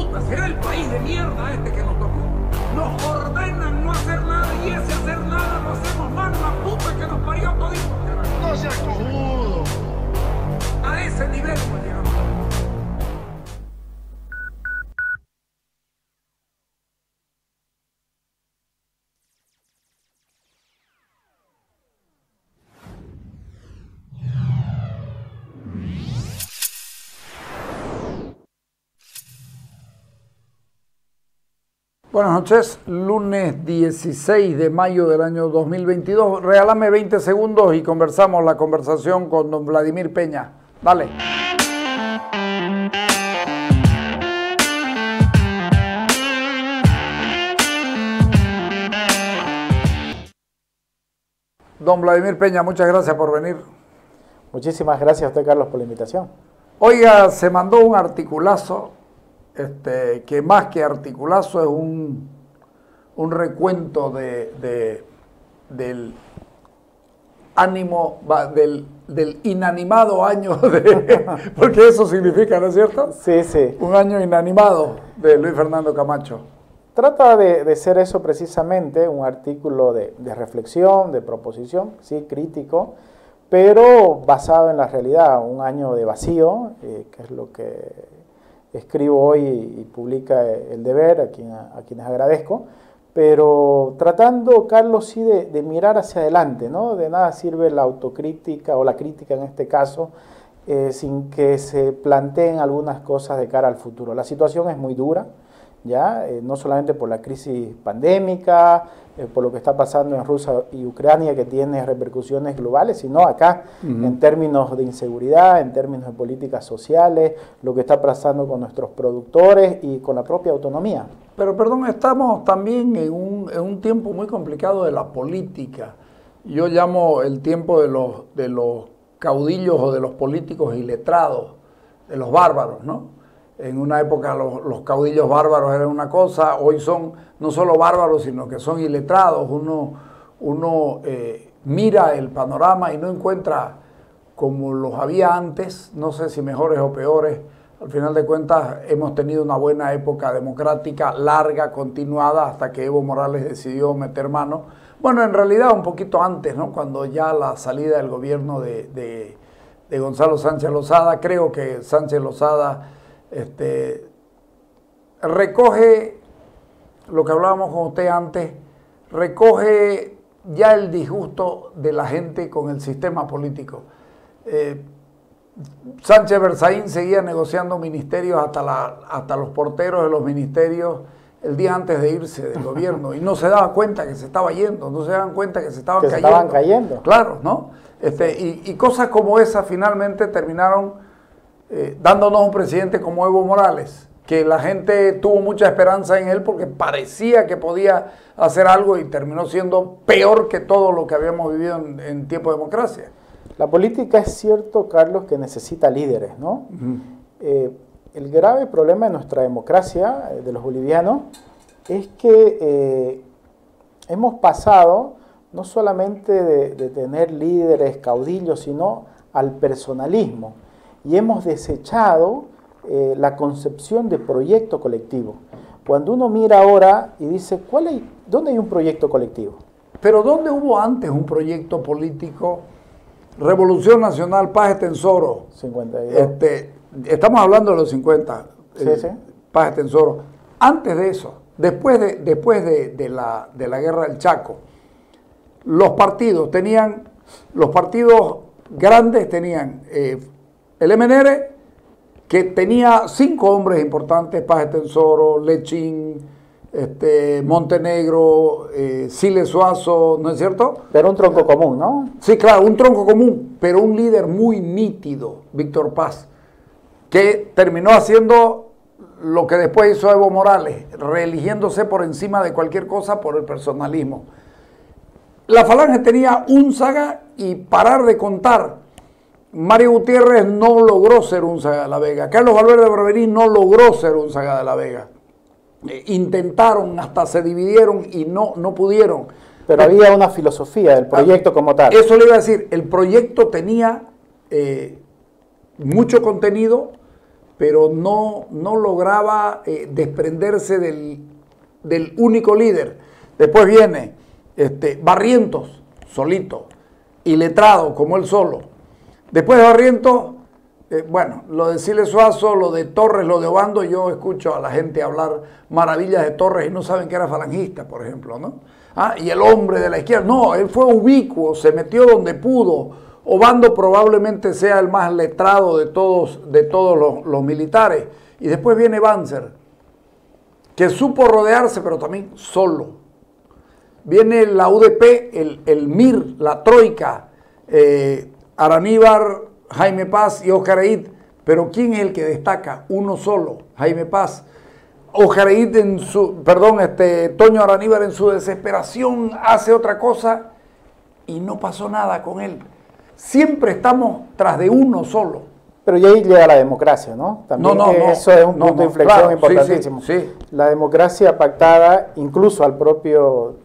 puta, será el país de mierda este que nos tocó. Nos ordenan no hacer nada y ese hacer nada lo hacemos mal, la puta que nos parió todito. No seas cojudo. A ese nivel hemos llegado. Buenas noches, lunes 16 de mayo del año 2022. Regálame 20 segundos y conversamos la conversación con don Vladimir Peña. Dale. Don Vladimir Peña, muchas gracias por venir. Muchísimas gracias a usted, Carlos, por la invitación. Oiga, se mandó un articulazo. Que más que articulazo es un recuento del ánimo, del inanimado año, porque eso significa, ¿no es cierto? Sí, sí. Un año inanimado de Luis Fernando Camacho. Trata de ser eso precisamente, un artículo de reflexión, de proposición, sí, crítico, pero basado en la realidad, un año de vacío, que es lo que escribo hoy y publica El Deber, a quienes agradezco, pero tratando, Carlos, sí de mirar hacia adelante, ¿no? De nada sirve la autocrítica o la crítica en este caso, sin que se planteen algunas cosas de cara al futuro. La situación es muy dura, ¿ya? No solamente por la crisis pandémica, por lo que está pasando en Rusia y Ucrania, que tiene repercusiones globales, sino acá, en términos de inseguridad, en términos de políticas sociales, lo que está pasando con nuestros productores y con la propia autonomía. Pero perdón, estamos también en un tiempo muy complicado de la política. Yo llamo el tiempo de los caudillos o de los políticos iletrados, de los bárbaros, ¿no? En una época los caudillos bárbaros eran una cosa, hoy son no solo bárbaros, sino que son iletrados. Uno mira el panorama y no encuentra como los había antes, no sé si mejores o peores. Al final de cuentas hemos tenido una buena época democrática, larga, continuada, hasta que Evo Morales decidió meter mano. Bueno, en realidad un poquito antes, ¿no? Cuando ya la salida del gobierno de Gonzalo Sánchez Lozada, creo que Sánchez Lozada recoge lo que hablábamos con usted antes, recoge ya el disgusto de la gente con el sistema político. Sánchez Berzaín seguía negociando ministerios hasta los porteros de los ministerios el día antes de irse del gobierno y no se daba cuenta que se estaba yendo, no se daban cuenta que se estaban cayendo. Estaban cayendo. Claro, ¿no? Y cosas como esas finalmente terminaron dándonos un presidente como Evo Morales, que la gente tuvo mucha esperanza en él porque parecía que podía hacer algo y terminó siendo peor que todo lo que habíamos vivido en tiempo de democracia. La política es cierto, Carlos, que necesita líderes, ¿no? El grave problema de nuestra democracia, de los bolivianos, es que hemos pasado no solamente de tener líderes, caudillos, sino al personalismo. Y hemos desechado la concepción de proyecto colectivo. Cuando uno mira ahora y dice, ¿dónde hay un proyecto colectivo? Pero ¿dónde hubo antes un proyecto político? Revolución Nacional, Paz Estenssoro. 52. Estamos hablando de los 50. Sí. Paz Estenssoro. Antes de eso, después de la guerra del Chaco, los partidos grandes tenían el MNR, que tenía 5 hombres importantes: Paz Estenssoro, Lechín, Montenegro, Siles Suazo, ¿no es cierto? Pero un tronco común, ¿no? Sí, claro, un tronco común, pero un líder muy nítido, Víctor Paz, que terminó haciendo lo que después hizo Evo Morales, reeligiéndose por encima de cualquier cosa por el personalismo. La Falange tenía Únzaga y parar de contar. Mario Gutiérrez no logró ser Únzaga de la Vega. Carlos Valverde Braverí no logró ser Únzaga de la Vega. Intentaron, hasta se dividieron y no pudieron. Pero había una filosofía del proyecto como tal. Eso le iba a decir, el proyecto tenía mucho contenido, pero no lograba desprenderse del único líder. Después viene Barrientos, solito, y Letrado, como él solo. Después de Barrientos, bueno, lo de Siles Suazo, lo de Torres, lo de Obando, yo escucho a la gente hablar maravillas de Torres y no saben que era falangista, por ejemplo, ¿no? Y el hombre de la izquierda, no, él fue ubicuo, se metió donde pudo. Obando probablemente sea el más letrado de todos los militares. Y después viene Banzer, que supo rodearse, pero también solo. Viene la UDP, el MIR, la Troika, Araníbar, Jaime Paz y Óscar Eid. Pero ¿quién es el que destaca? Uno solo, Jaime Paz. Óscar Eid Toño Araníbar en su desesperación hace otra cosa y no pasó nada con él. Siempre estamos tras de uno solo. Pero ya ahí llega la democracia, ¿no? También eso es un punto de inflexión importantísimo. Sí. La democracia pactada, incluso al propio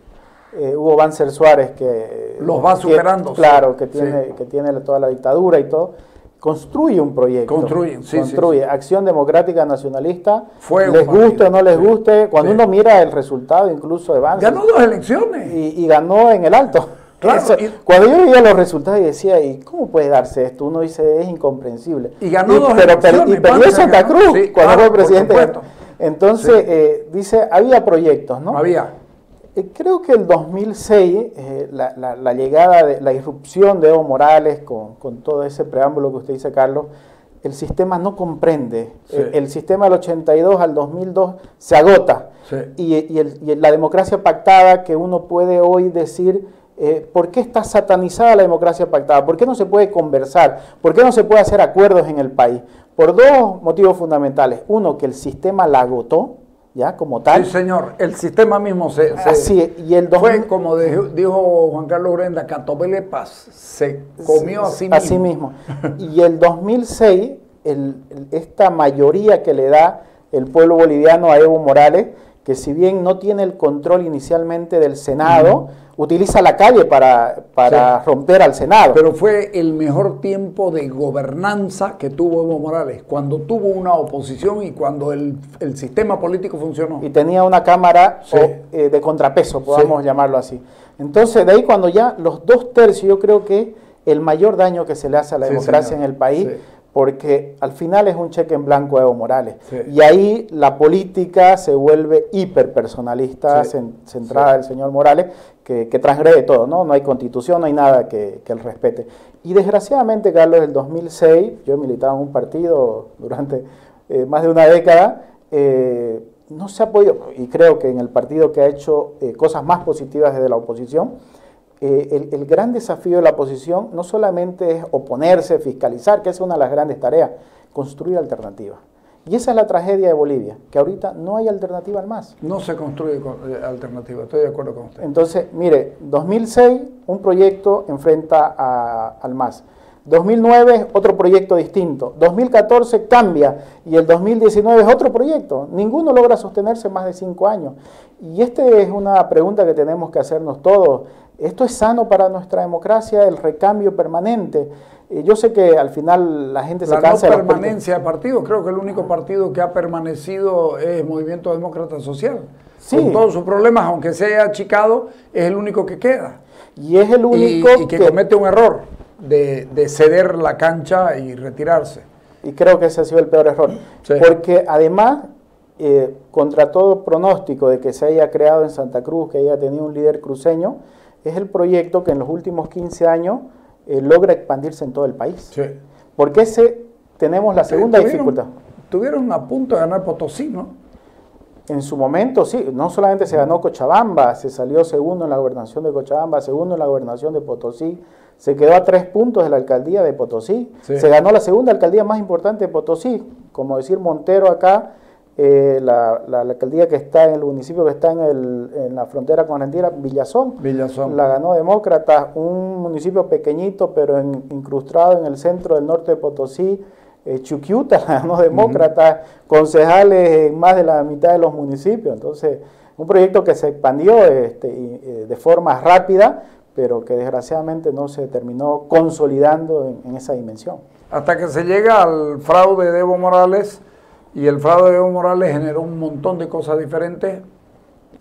Hugo Banzer Suárez, que los va superando. Claro, que tiene toda la dictadura y todo, construye un proyecto. Construye. Acción Democrática Nacionalista, les guste o no les guste, cuando uno mira el resultado incluso de Banzer. Ganó 2 elecciones. Y ganó en el alto. Claro, cuando yo veía los resultados y decía, ¿y cómo puede darse esto? Uno dice, es incomprensible. Y ganó 2 elecciones. Y perdió Santa Cruz cuando fue presidente. Entonces, dice, había proyectos, ¿no? Había. Creo que el 2006, la llegada, la irrupción de Evo Morales, con todo ese preámbulo que usted dice, Carlos, el sistema no comprende. El sistema del 82 al 2002 se agota. Y la democracia pactada, que uno puede hoy decir, ¿por qué está satanizada la democracia pactada? ¿Por qué no se puede conversar? ¿Por qué no se puede hacer acuerdos en el país? Por 2 motivos fundamentales. Uno, que el sistema la agotó, ya como tal. Sí, señor, el sistema mismo fue como dijo Juan Carlos Urenda, Catobele Paz, se comió a sí mismo. Así mismo. Y el 2006, esta mayoría que le da el pueblo boliviano a Evo Morales, que si bien no tiene el control inicialmente del Senado, utiliza la calle para romper al Senado. Pero fue el mejor tiempo de gobernanza que tuvo Evo Morales, cuando tuvo una oposición y cuando el sistema político funcionó. Y tenía una cámara de contrapeso, podamos llamarlo así. Entonces, de ahí cuando ya los 2/3, yo creo que el mayor daño que se le hace a la democracia en el país, porque al final es un cheque en blanco a Evo Morales. Y ahí la política se vuelve hiperpersonalista, centrada en el señor Morales, que transgrede todo, ¿no? No hay constitución, no hay nada que él respete. Y desgraciadamente, Carlos, en el 2006, yo militaba en un partido durante más de una década, no se ha podido, y creo que en el partido que ha hecho cosas más positivas desde la oposición, el gran desafío de la oposición no solamente es oponerse, fiscalizar, que es una de las grandes tareas, construir alternativas. Y esa es la tragedia de Bolivia, que ahorita no hay alternativa al MAS. No se construye alternativa, estoy de acuerdo con usted. Entonces, mire, 2006, un proyecto enfrenta al MAS. 2009, otro proyecto distinto. 2014 cambia y el 2019 es otro proyecto. Ninguno logra sostenerse más de 5 años. Y esta es una pregunta que tenemos que hacernos todos. ¿Esto es sano para nuestra democracia, el recambio permanente? Yo sé que al final la gente se cansa de la permanencia de partido. Creo que el único partido que ha permanecido es el Movimiento Demócrata Social. Sí. Con todos sus problemas, aunque se haya achicado, es el único que queda. Y es el único y que comete un error de ceder la cancha y retirarse. Y creo que ese ha sido el peor error. Porque además, contra todo pronóstico de que se haya creado en Santa Cruz, que haya tenido un líder cruceño, es el proyecto que en los últimos 15 años logra expandirse en todo el país. Porque tenemos la segunda dificultad. Estuvieron a punto de ganar Potosí, ¿no? En su momento, sí. No solamente se ganó Cochabamba, se salió segundo en la gobernación de Cochabamba, segundo en la gobernación de Potosí, se quedó a 3 puntos de la alcaldía de Potosí, se ganó la segunda alcaldía más importante de Potosí, como decir Montero acá, la alcaldía que está en el municipio que está en la frontera con Argentina, Villazón, la ganó Demócrata, un municipio pequeñito pero incrustado en el centro del norte de Potosí, Chuquiuta la ganó Demócrata, concejales en más de la mitad de los municipios. Entonces, un proyecto que se expandió de forma rápida, pero que desgraciadamente no se terminó consolidando en esa dimensión. hasta que se llega al fraude de Evo Morales, y el fraude de Evo Morales generó un montón de cosas diferentes,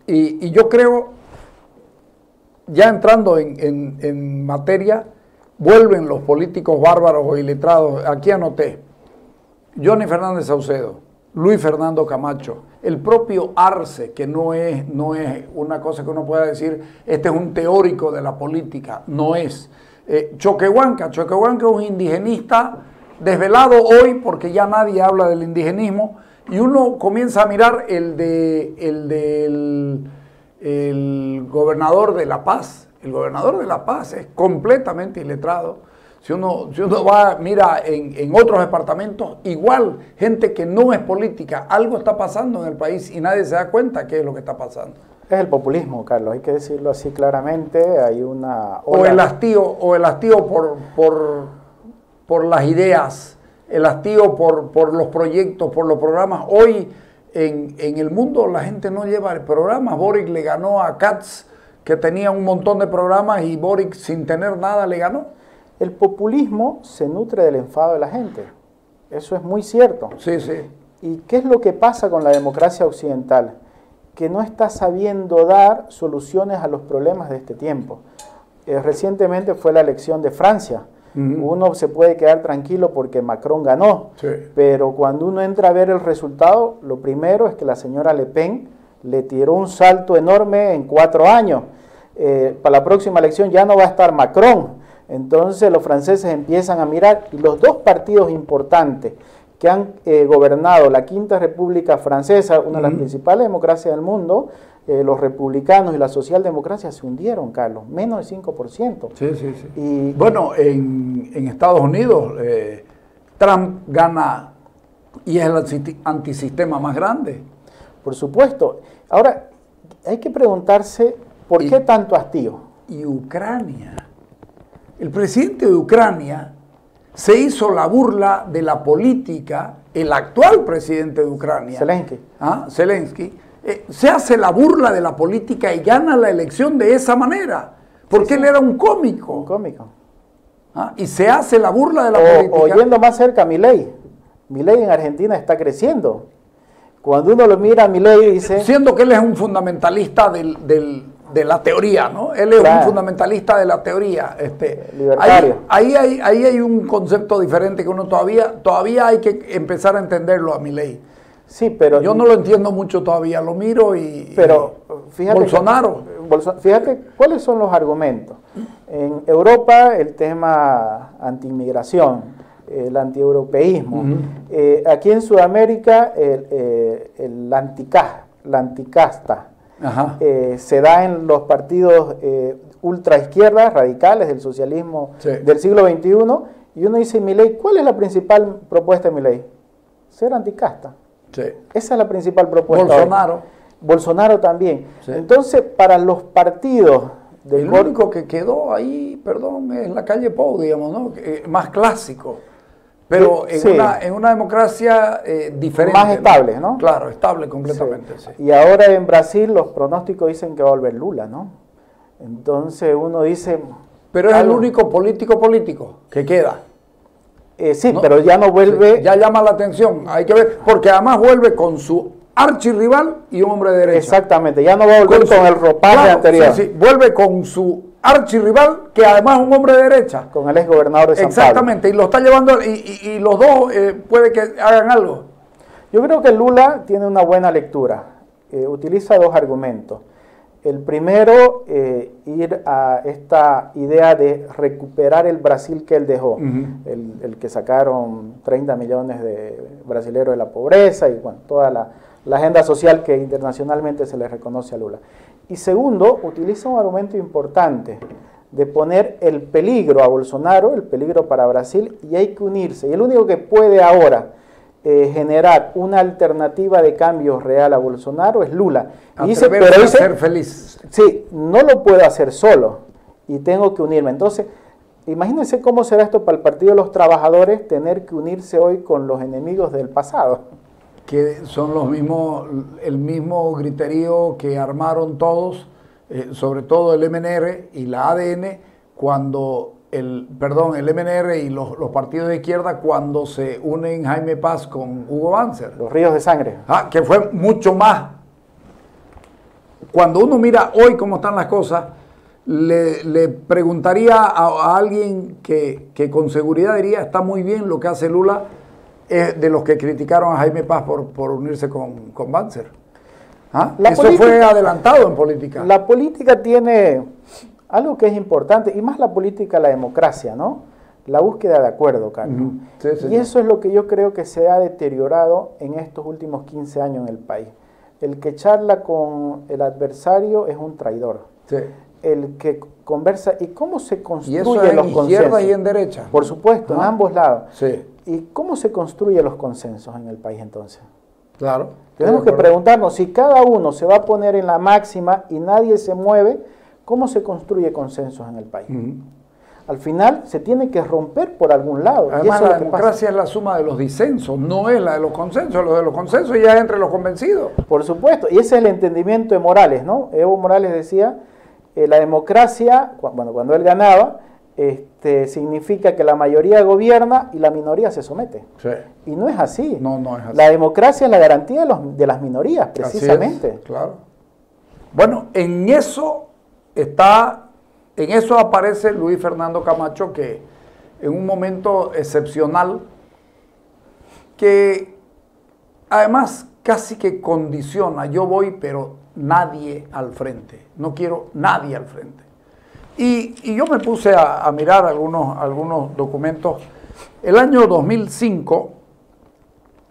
y yo creo, ya entrando en materia, vuelven los políticos bárbaros o iletrados. Aquí anoté: Johnny Fernández Saucedo, Luis Fernando Camacho, el propio Arce, que no es una cosa que uno pueda decir, este es un teórico de la política, no es. Choquehuanca es un indigenista desvelado hoy porque ya nadie habla del indigenismo, y uno comienza a mirar el gobernador de La Paz. El gobernador de La Paz es completamente iletrado. Si uno va, mira en otros departamentos, igual, gente que no es política, algo está pasando en el país y nadie se da cuenta qué es lo que está pasando. Es el populismo, Carlos, hay que decirlo así claramente. Hay una o el hastío por las ideas, el hastío por los proyectos, por los programas. Hoy en el mundo la gente no lleva programas. Boric le ganó a Katz, que tenía un montón de programas, y Boric, sin tener nada, le ganó. El populismo se nutre del enfado de la gente. Eso es muy cierto. Sí, sí. ¿Y qué es lo que pasa con la democracia occidental? Que no está sabiendo dar soluciones a los problemas de este tiempo. Recientemente fue la elección de Francia. Uno se puede quedar tranquilo porque Macron ganó, sí, pero cuando uno entra a ver el resultado, lo primero es que la señora Le Pen le tiró un salto enorme en 4 años. Para la próxima elección ya no va a estar Macron. Entonces los franceses empiezan a mirar, y los dos partidos importantes que han gobernado la Quinta República Francesa, una de las principales democracias del mundo, los republicanos y la socialdemocracia, se hundieron, Carlos, menos de 5%. Sí, sí, sí. Y bueno, en Estados Unidos, Trump gana y es el antisistema más grande. Por supuesto. Ahora, hay que preguntarse, ¿por qué tanto hastío? Y Ucrania. El presidente de Ucrania se hizo la burla de la política, el actual presidente de Ucrania, Zelensky, se hace la burla de la política y gana la elección de esa manera, porque él era un cómico. Un cómico. Y se hace la burla de la política. O yendo más cerca, Milei en Argentina está creciendo. Cuando uno lo mira a Milei dice... Siendo que él es un fundamentalista de la teoría, ¿no? Él es un fundamentalista de la teoría. Libertario. Ahí hay un concepto diferente que uno todavía hay que empezar a entenderlo a Milei. Sí, pero... Yo no lo entiendo mucho todavía, lo miro y... Pero fíjate... Bolsonaro. Fíjate cuáles son los argumentos. En Europa el tema anti-inmigración, el anti-europeísmo. Aquí en Sudamérica la anticasta. Se da en los partidos ultraizquierdas, radicales del socialismo del siglo XXI, y uno dice, Milei, ¿cuál es la principal propuesta de Milei? Ser anticasta. Sí. Esa es la principal propuesta. Bolsonaro también. Sí. Entonces, para los partidos... El único que quedó ahí, es la calle Pou, digamos, ¿no? Más clásico. Pero en una democracia diferente. Más estable, ¿no? Claro, estable completamente. Sí. Y ahora en Brasil los pronósticos dicen que va a volver Lula, ¿no? Entonces uno dice... Pero es el único político que queda. ¿No? Pero ya no vuelve... Ya llama la atención, hay que ver, porque además vuelve con su archirrival y un hombre de derecha. Exactamente, ya no va a volver con el ropaje anterior. Sí, vuelve con su archirrival, que además es un hombre de derecha. Con el ex gobernador de San Pablo. Exactamente, y lo está llevando, y los dos puede que hagan algo. Yo creo que Lula tiene una buena lectura, utiliza 2 argumentos. El primero, ir a esta idea de recuperar el Brasil que él dejó, el que sacaron 30 millones de brasileños de la pobreza y bueno, toda la agenda social que internacionalmente se le reconoce a Lula. Y segundo, utiliza un argumento importante de poner el peligro a Bolsonaro, el peligro para Brasil, y hay que unirse. Y el único que puede ahora generar una alternativa de cambio real a Bolsonaro es Lula. Y dice, ser feliz. Sí, no lo puedo hacer solo y tengo que unirme. Entonces, imagínense cómo será esto para el Partido de los Trabajadores, tener que unirse hoy con los enemigos del pasado. Que son los mismos, el mismo griterío que armaron todos, sobre todo el MNR y la ADN, cuando el MNR y los partidos de izquierda cuando se unen Jaime Paz con Hugo Banzer. Los ríos de sangre. Que fue mucho más. Cuando uno mira hoy cómo están las cosas, le preguntaría a alguien que con seguridad diría, está muy bien lo que hace Lula, de los que criticaron a Jaime Paz por unirse con Banzer. Eso fue adelantado en política. La política tiene algo que es importante, y más la política, la democracia, ¿no? La búsqueda de acuerdo, Carlos. Sí, y eso es lo que yo creo que se ha deteriorado en estos últimos 15 años en el país. El que charla con el adversario es un traidor. Sí. El que conversa, ¿y cómo se construyen los consensos? ¿Y eso en izquierda y en derecha? Por supuesto, en ambos lados. Sí. ¿Y cómo se construyen los consensos en el país entonces? Claro. Tenemos que preguntarnos, si cada uno se va a poner en la máxima y nadie se mueve, ¿cómo se construye consensos en el país? Al final se tiene que romper por algún lado. Además, la democracia es la suma de los disensos, no es la de los consensos. Lo de los consensos ya es entre los convencidos. Por supuesto, y ese es el entendimiento de Morales, ¿no? Evo Morales decía, la democracia, cuando él ganaba, significa que la mayoría gobierna y la minoría se somete. Sí. Y no es así. No es así. La democracia es la garantía de las minorías, precisamente. Así es, claro. Bueno, en eso aparece Luis Fernando Camacho, que en un momento excepcional, que además casi que condiciona, yo voy, pero nadie al frente, no quiero nadie al frente. Y yo me puse a mirar algunos documentos. El año 2005,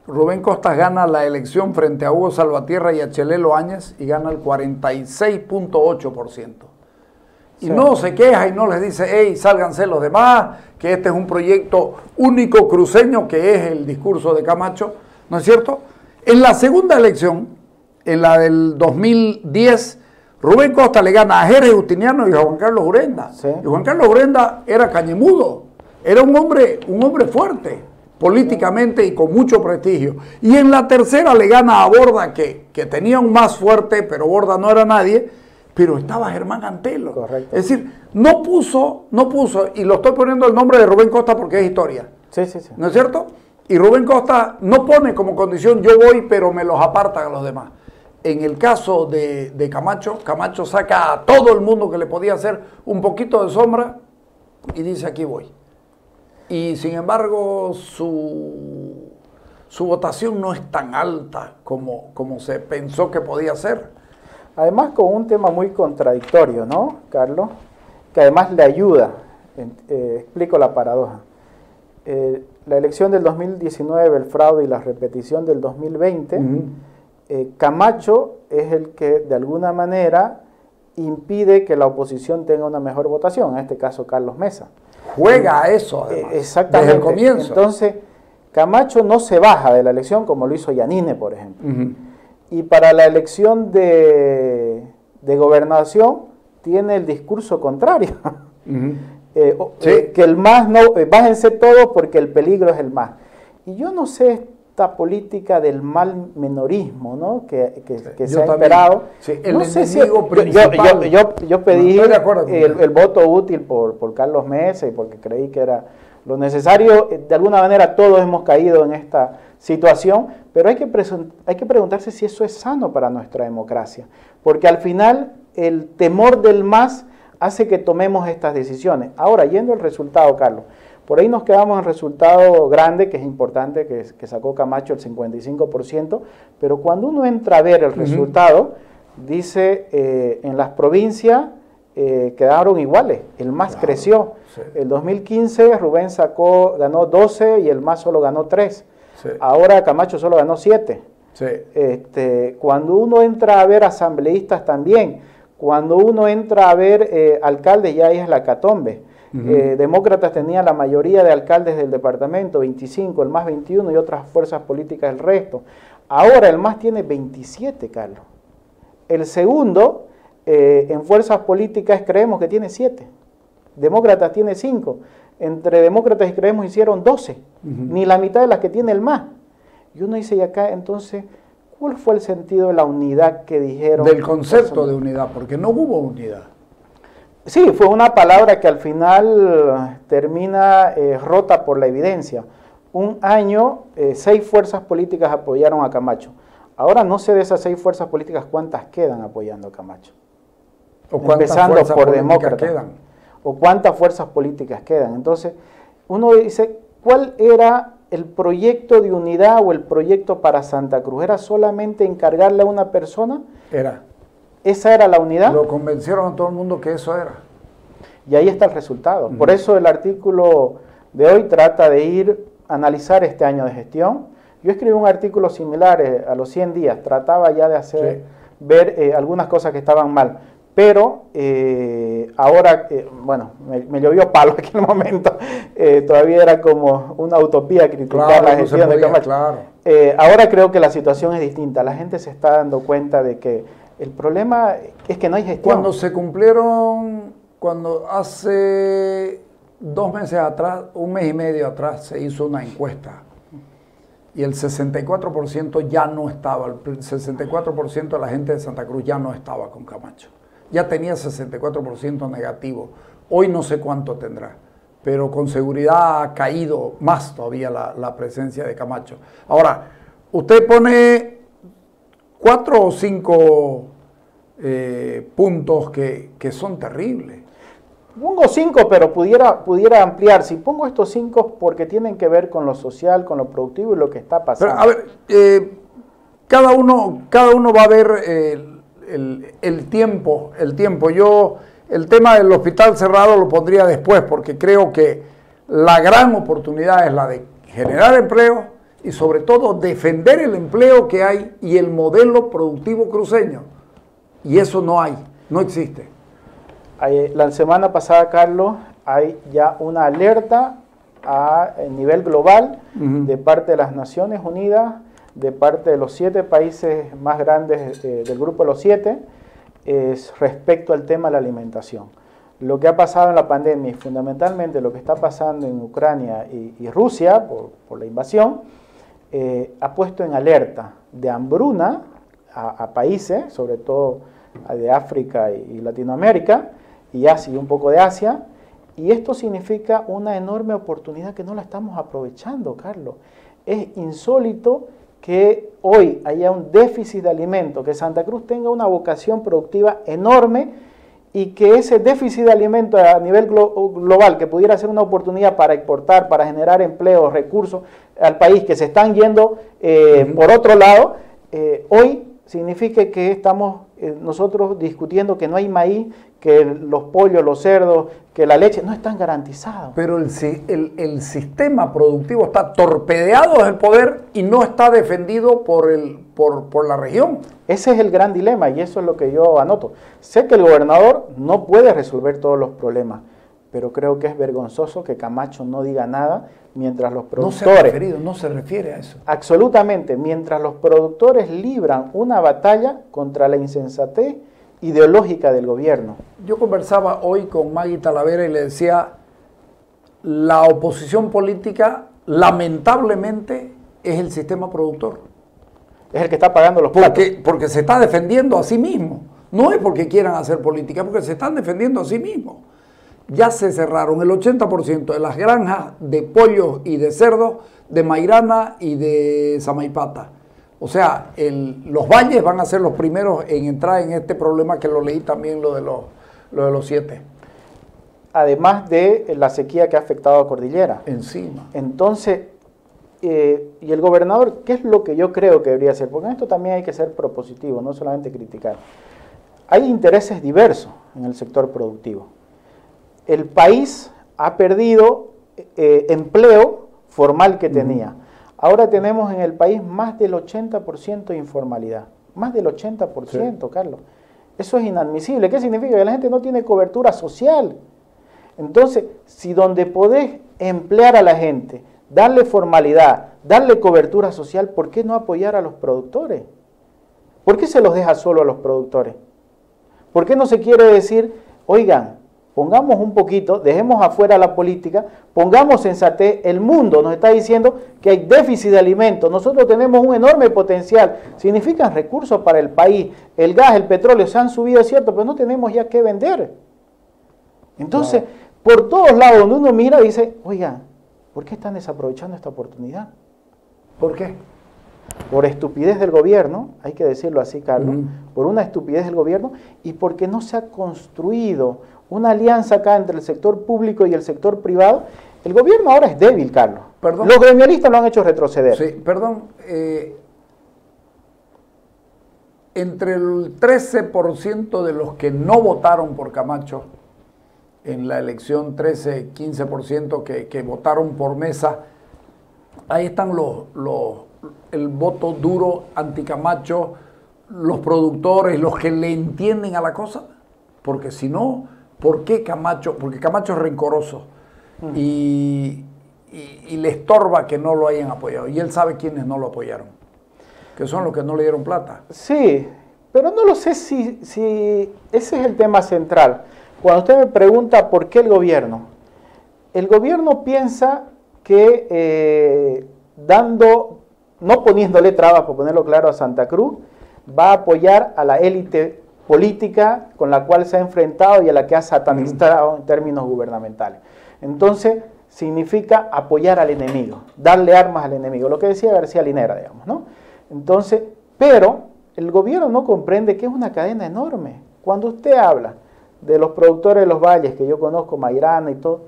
Rubén Costas gana la elección frente a Hugo Salvatierra y a Chelelo Áñez y gana el 46.8%. Y no se queja y no les dice, hey, sálganse los demás, que este es un proyecto único cruceño, que es el discurso de Camacho, ¿no es cierto? En la segunda elección, en la del 2010, Rubén Costa le gana a Jerez Justiniano y a Juan Carlos Urenda. Sí. Y Juan Carlos Urenda era cañemudo, era un hombre fuerte, políticamente y con mucho prestigio. Y en la tercera le gana a Borda, que tenía un más fuerte, pero Borda no era nadie, pero estaba Germán Antelo. Correcto. Es decir, no puso, y lo estoy poniendo el nombre de Rubén Costa porque es historia. Sí. ¿No es cierto? Y Rubén Costa no pone como condición, yo voy, pero me los apartan a los demás. En el caso de Camacho, Camacho saca a todo el mundo que le podía hacer un poquito de sombra y dice, aquí voy. Y sin embargo, su votación no es tan alta como se pensó que podía ser. Además, con un tema muy contradictorio, ¿no, Carlos? Que además le ayuda. Explico la paradoja. La elección del 2019, el fraude y la repetición del 2020, Camacho es el que de alguna manera impide que la oposición tenga una mejor votación, en este caso Carlos Mesa. Juega a eso, además, exactamente. desde el comienzo. Entonces, Camacho no se baja de la elección como lo hizo Yanine, por ejemplo. Y para la elección de gobernación tiene el discurso contrario. Que el MAS no, bájense todos porque el peligro es el MAS. Y yo no sé esta política del mal menorismo, ¿no? que se ha imperado. Sí, el no sé enemigo principal. Yo pedí el voto útil por Carlos Mesa y porque creí que era lo necesario. De alguna manera todos hemos caído en esta situación, pero hay que preguntarse si eso es sano para nuestra democracia, porque al final el temor del MAS hace que tomemos estas decisiones. Ahora, yendo al resultado, Carlos, por ahí nos quedamos en el resultado grande, que es importante, que sacó Camacho el 55%, pero cuando uno entra a ver el resultado, dice, en las provincias quedaron iguales, el MAS creció. Sí. El 2015 Rubén ganó 12 y el MAS solo ganó 3. Sí. Ahora Camacho solo ganó 7. Sí. Cuando uno entra a ver asambleístas también, cuando uno entra a ver alcaldes, ya ahí es la hecatombe. Demócratas tenían la mayoría de alcaldes del departamento, 25, el MAS 21 y otras fuerzas políticas el resto. Ahora el MAS tiene 27, Carlos. El segundo, en fuerzas políticas creemos que tiene 7. Demócratas tiene 5. Entre demócratas y creemos hicieron 12. Ni la mitad de las que tiene el MAS. Y uno dice, y acá entonces, ¿cuál fue el sentido de la unidad que dijeron? Del concepto de unidad, porque no hubo unidad. Sí, fue una palabra que al final termina rota por la evidencia. Un año, 6 fuerzas políticas apoyaron a Camacho. Ahora no sé de esas 6 fuerzas políticas cuántas quedan apoyando a Camacho. ¿O cuántas empezando fuerzas por políticas Demócrata. quedan? O cuántas fuerzas políticas quedan. Entonces, uno dice, ¿cuál era el proyecto de unidad o el proyecto para Santa Cruz? ¿Era solamente encargarle a una persona? Era. ¿Esa era la unidad? Lo convencieron a todo el mundo que eso era. Y ahí está el resultado. Por eso el artículo de hoy trata de analizar este año de gestión. Yo escribí un artículo similar a los 100 días, trataba ya de ver algunas cosas que estaban mal, pero ahora, bueno, me llovió palo en aquel momento, todavía era como una utopía criticar la gestión de Camacho. Claro. Ahora creo que la situación es distinta, la gente se está dando cuenta de que el problema es que no hay gestión. Cuando se cumplieron, cuando hace 2 meses atrás, 1 mes y medio atrás, se hizo una encuesta y el 64% ya no estaba, el 64% de la gente de Santa Cruz ya no estaba con Camacho. Ya tenía 64% negativo. Hoy no sé cuánto tendrá, pero con seguridad ha caído más todavía la presencia de Camacho. Ahora, usted pone 4 o 5 puntos que son terribles. Pongo 5, pero pudiera ampliar. Si pongo estos 5 porque tienen que ver con lo social, con lo productivo y lo que está pasando. Pero, a ver, cada uno va a ver el tiempo. Yo el tema del hospital cerrado lo pondría después, porque creo que la gran oportunidad es la de generar empleo y sobre todo defender el empleo que hay y el modelo productivo cruceño. Y eso no hay, no existe. La semana pasada, Carlos, hay ya una alerta a nivel global de parte de las Naciones Unidas, de parte de los 7 países más grandes del grupo de los 7, respecto al tema de la alimentación. Lo que ha pasado en la pandemia y fundamentalmente lo que está pasando en Ucrania y Rusia por la invasión, ha puesto en alerta de hambruna a países, sobre todo de África y Latinoamérica, y Asia, y un poco de Asia, y esto significa una enorme oportunidad que no la estamos aprovechando, Carlos. Es insólito que hoy haya un déficit de alimentos, que Santa Cruz tenga una vocación productiva enorme y que ese déficit de alimentos a nivel global, que pudiera ser una oportunidad para exportar, para generar empleos, recursos al país, que se están yendo por otro lado, hoy significa que estamos nosotros discutiendo que no hay maíz, que los pollos, los cerdos, que la leche no están garantizados. Pero el sistema productivo está torpedeado desde el poder y no está defendido por la región. Ese es el gran dilema y eso es lo que yo anoto. Sé que el gobernador no puede resolver todos los problemas, pero creo que es vergonzoso que Camacho no diga nada mientras los productores... No se refiere a eso. Absolutamente, mientras los productores libran una batalla contra la insensatez ideológica del gobierno. Yo conversaba hoy con Maggie Talavera y le decía, la oposición política lamentablemente es el sistema productor. Es el que está pagando los platos. Porque se está defendiendo a sí mismo. No es porque quieran hacer política, porque se están defendiendo a sí mismos. Ya se cerraron el 80% de las granjas de pollos y de cerdos de Mairana y de Samaipata. O sea, los valles van a ser los primeros en entrar en este problema, que lo leí también lo de los 7. Además de la sequía que ha afectado a Cordillera. Encima. Entonces, y el gobernador, ¿qué es lo que yo creo que debería hacer? Porque en esto también hay que ser propositivo, no solamente criticar. Hay intereses diversos en el sector productivo. El país ha perdido empleo formal que tenía. Ahora tenemos en el país más del 80% de informalidad. Más del 80%, sí. Carlos. Eso es inadmisible. ¿Qué significa? Que la gente no tiene cobertura social. Entonces, si donde podés emplear a la gente, darle formalidad, darle cobertura social, ¿por qué no apoyar a los productores? ¿Por qué se los deja solo a los productores? ¿Por qué no se quiere decir, oigan, pongamos un poquito, dejemos afuera la política, pongamos sensatez? El mundo nos está diciendo que hay déficit de alimentos, nosotros tenemos un enorme potencial, significan recursos para el país, el gas, el petróleo se han subido, es cierto, pero no tenemos ya qué vender. Entonces, por todos lados, donde uno mira, dice, oiga, ¿por qué están desaprovechando esta oportunidad? ¿Por qué? Por estupidez del gobierno, hay que decirlo así, Carlos, por una estupidez del gobierno y porque no se ha construido una alianza acá entre el sector público y el sector privado. El gobierno ahora es débil, Carlos. Perdón. Los gremialistas lo han hecho retroceder. Sí, perdón. Entre el 13% de los que no votaron por Camacho en la elección, 13-15% que votaron por Mesa, ahí están el voto duro anti-Camacho, los productores, los que le entienden a la cosa, porque si no, ¿por qué Camacho? Porque Camacho es rencoroso y le estorba que no lo hayan apoyado, y él sabe quiénes no lo apoyaron, que son los que no le dieron plata. Sí, pero no lo sé si ese es el tema central. Cuando usted me pregunta por qué el gobierno piensa que no poniéndole trabas, por ponerlo claro, a Santa Cruz, va a apoyar a la élite política con la cual se ha enfrentado y a la que ha satanizado en términos gubernamentales. Entonces, significa apoyar al enemigo, darle armas al enemigo, lo que decía García Linera, digamos, ¿no? Entonces, pero el gobierno no comprende que es una cadena enorme. Cuando usted habla de los productores de los valles, que yo conozco, Mairana y todo,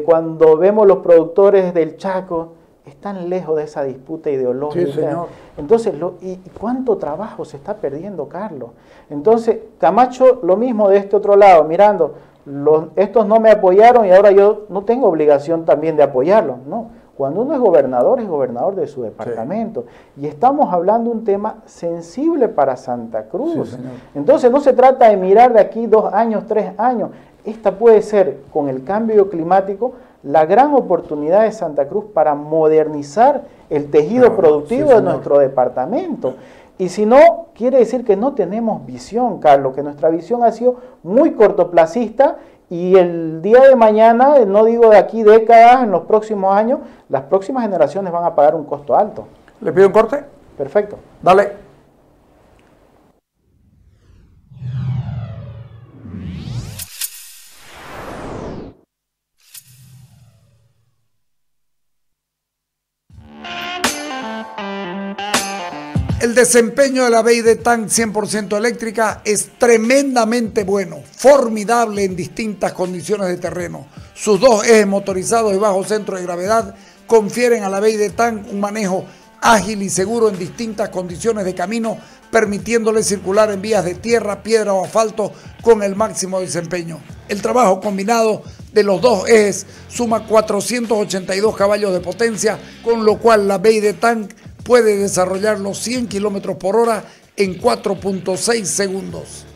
cuando vemos los productores del Chaco, están lejos de esa disputa ideológica. Sí, señor. Entonces, ¿y cuánto trabajo se está perdiendo, Carlos? Entonces, Camacho, lo mismo de este otro lado, mirando, estos no me apoyaron y ahora yo no tengo obligación también de apoyarlos, no. Cuando uno es gobernador de su departamento. Sí. Y estamos hablando de un tema sensible para Santa Cruz. Sí, entonces no se trata de mirar de aquí 2 años, 3 años. Esta puede ser, con el cambio climático, la gran oportunidad de Santa Cruz para modernizar el tejido productivo de nuestro departamento. Y si no, quiere decir que no tenemos visión, Carlos, que nuestra visión ha sido muy cortoplacista. Y el día de mañana, no digo de aquí décadas, en los próximos años, las próximas generaciones van a pagar un costo alto. ¿Le pido un corte? Perfecto. Dale. El desempeño de la BYD Tank 100% eléctrica es tremendamente bueno, formidable en distintas condiciones de terreno. Sus 2 ejes motorizados y bajo centro de gravedad confieren a la BYD Tank un manejo ágil y seguro en distintas condiciones de camino, permitiéndole circular en vías de tierra, piedra o asfalto con el máximo desempeño. El trabajo combinado de los 2 ejes suma 482 caballos de potencia, con lo cual la BYD Tank puede desarrollar los 100 km/h en 4.6 segundos.